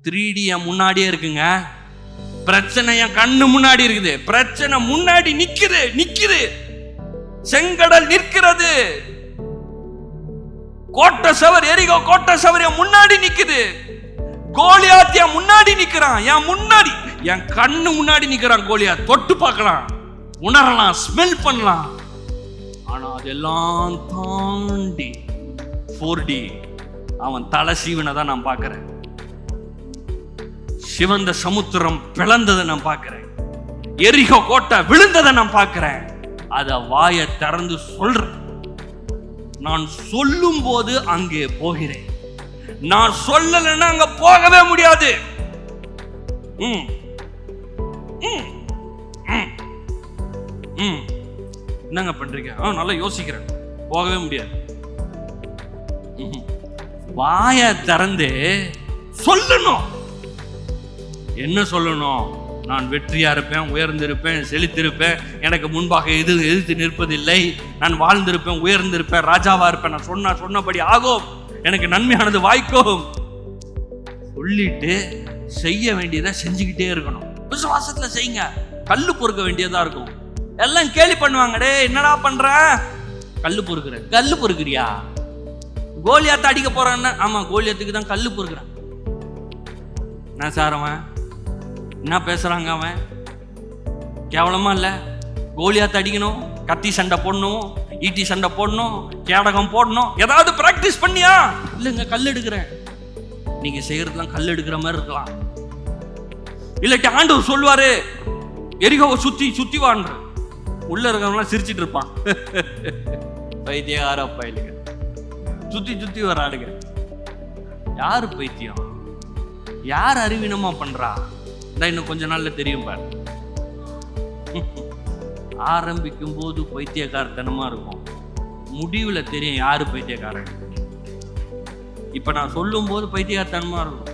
3D என் முன்னாடியே இருக்குங்க. பிரச்சனை என் கண்ணு முன்னாடி இருக்குது. பிரச்சனை முன்னாடி நிக்குது. செங்கடல் நிற்கிறது. கோட்டை சவர், எரிகோ கோட்டை சவர் என் முன்னாடி நிக்குது. கோலியாத் என் முன்னாடி நிக்கிறான். என் முன்னாடி, என் கண்ணு முன்னாடி நிக்கிறான் கோலியாத். தொட்டு பார்க்கலாம், உணரலாம், ஸ்மெல் பண்ணலாம். ஆனா அதெல்லாம் தாண்டி 4D அவன் தலை சீவனை நான் பார்க்கிறேன். சிவந்த சமுத்திரம் பிளந்ததை நான் பார்க்கிறேன். எரிகோ கோட்டை விழுந்ததை நான் பார்க்கிறேன். அத வாயை திறந்து சொல்றேன். நான் சொல்லும் போது அங்கே போகிறேன். நான் சொல்லலைன்னா அங்க போகவே முடியாது. என்னங்க பண்றீங்க? நல்லா யோசிக்கிறேன். போகவே முடியாது. வாய திறந்து சொல்லணும். என்ன சொல்லணும்? நான் வெற்றியா இருப்பேன், உயர்ந்திருப்பேன், செழித்திருப்பேன், எனக்கு முன்பாக எதிர்த்து நிற்பதில்லை, நான் வாழ்ந்திருப்பேன், உயர்ந்திருப்பேன், ராஜாவா இருப்பேன், நான் சொன்னபடி ஆகும், எனக்கு நன்மையானது வாய்க்கும் சொல்லிட்டு செய்ய வேண்டியதை செஞ்சுக்கிட்டே இருக்கணும். விசுவாசத்துல செய்யுங்க. கல்லு பொறுக்க வேண்டியதா இருக்கும். எல்லாம் கேலி பண்ணுவாங்க, டே என்னடா பண்ற? கல்லு பொறுக்கிற. கல்லு பொறுக்கிறியா? கோலியாத்த அடிக்க போறான்னு. ஆமா, கோலியாத்துக்கு தான் கல்லு பொறுக்கிறான். நான் சாரவன் என்ன பேசுறாங்க? அவன் கேவலமா இல்ல? கோலியாத்த அடிக்கணும், கத்தி சண்டை போடணும், ஈட்டி சண்டை போடணும், கேடகம் போடணும். ஏதாவது பிராக்டிஸ் பண்ணியா? இல்லைங்க, கல் எடுக்கிறேன். நீங்க செய்யறதுலாம் கல் எடுக்கிற மாதிரி இருக்கலாம். இல்லாட்டி ஆண்டவர் சொல்லுவாரு, எரிகோவை சுத்தி வான்ற. உள்ள இருக்கிறவங்களாம் சிரிச்சிட்டு இருப்பான். பைத்தியார பயிலுங்க, சுத்தி வராடுங்க. யாரு பைத்தியம்? யார் அறிவீனமா பண்றா? இன்னும் கொஞ்ச நாள்ல தெரியும் பாரு. ஆரம்பிக்கும் போது பைத்தியக்காரத்தனமா இருக்கும், முடிவுல தெரியும் யாரு பைத்தியக்காரன். இப்ப நான் சொல்லும் போது பைத்தியக்காரத்தனமா இருக்கும்.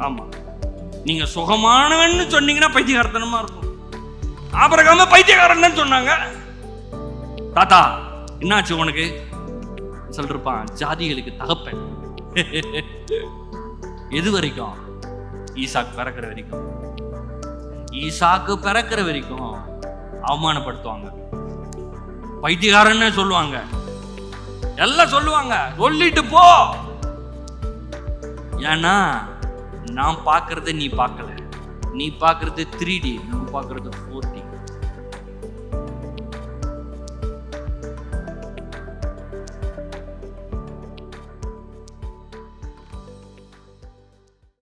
ஆமா, நீங்க சுகமானவன்னு சொன்னீங்கன்னா பைத்தியக்காரத்தனமா இருக்கும். ஆபிரகாம் பைத்தியக்காரன் சொன்னாங்க. தாத்தா என்னாச்சு உனக்கு சொல்லிருப்பான். ஜாதிகளுக்கு தகப்பன். எது வரைக்கும்? ஈசாக்கு பிறக்கிற வரைக்கும். ஈசாக்கு பிறக்கிற வரைக்கும் அவமானப்படுத்துவாங்க, பைத்தியக்காரன்னு சொல்லுவாங்க, எல்லாம் சொல்லுவாங்க. சொல்லிட்டு போ. ஏன்னா நான் பார்க்கறத நீ பார்க்கல. நீ பார்க்கறது 3D, நான் பார்க்கறது 4D.